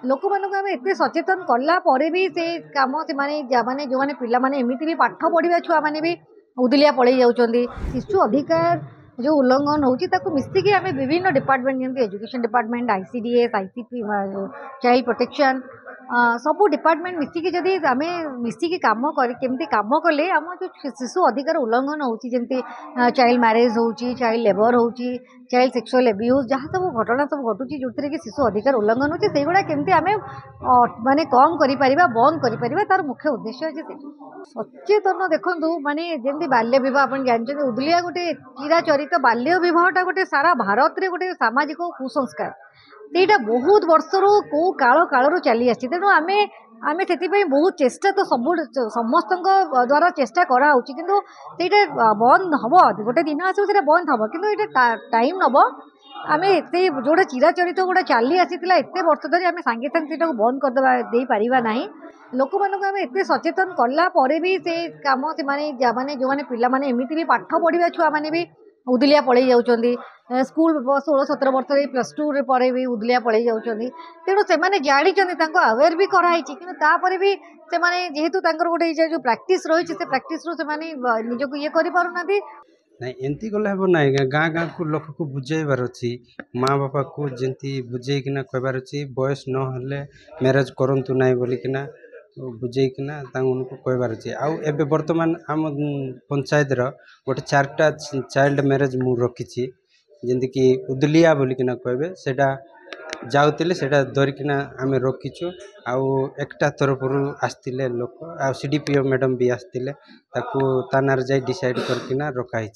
लोक मानक आम एत सचेतन कला भी से कम से माने जो मैंने पिला माने एमती भी पाठ पढ़ा छुआ मैंने भी उदलिया पलि जाऊँच शिशु अधिकार जो उल्लंघन होची मिसिकी आम विभिन्न डिपार्टमेंट जमी education department ICDS ICP child protection सबू डिपार्टमेंट मिसिकी जदि आम मिसिकी कम केमती कम कले आम जो शिशु अधिकार उल्लंघन होची जमती चाइल्ड मैरेज होची चाइल्ड लेबर होची चाइल्ड सेक्सुअल एब्यूज जहाँ सब घटना सब घटुची जो कि शिशु अधिकार उल्लंघन होची सेगुड़ा केमती आम माने कम करें बंद करें तार मुख्य उद्देश्य अच्छे सचेतन देखूँ माने जमी बाल्य विवाह आप जानते उदलिया गोटे चिराचरित बाल्य विवाहटा गोटे सारा भारत में गोटे सामाजिक कुसंस्कार यहाँ बहुत वर्षर कौ काल कालू चली आसी तेणु आम आम से बहुत चेष्टा तो सब समस्त द्वारा चेष्टा कराऊँ किंतु बंद हम गोटे दिन आस बंद हम कि टाइम नब आम एत जोटा चिराचरित गोटे चली आसी एत वर्ष धरी आम सांगे सांगे से बंद करदे पारिबा नहीं लोक मानक आम एत सचेतन कला भी से कम से माने जो मैंने पिला माने एमती भी पाठ पढ़ा छुआ मैंने भी उदलिया पलि जाऊँच स्कूल 16-17 वर्ष +2 पर भी उदलिया पलि जाऊँच तेणु से जानते अवेयर भी कराई कि भी से जेहेतु गोटे जो प्राक्टिस रही से प्राक्टिस निजक ये करना नहीं एमती गले हम ना गाँ गाँ को लोक को बुझेबार अच्छी माँ बापा को जमी बुझेकिना कहबार अच्छी बयस न मैरेज करूँ ना बोलिकिना बुझेकिना उनको कहबार अच्छे आउ एबे वर्तमान आम पंचायत गोटे 4टा चाइल्ड मैरेज मु रखी जमी कि उदलिया बोलिकिना कहबे सेटा जाऊले से धरिकिना आम रखीचु आउ एकटा तरफ आसते लोक आ सीडीपीओ मैडम भी आसते ता नार जाई डिसाइड करकिना रखाई।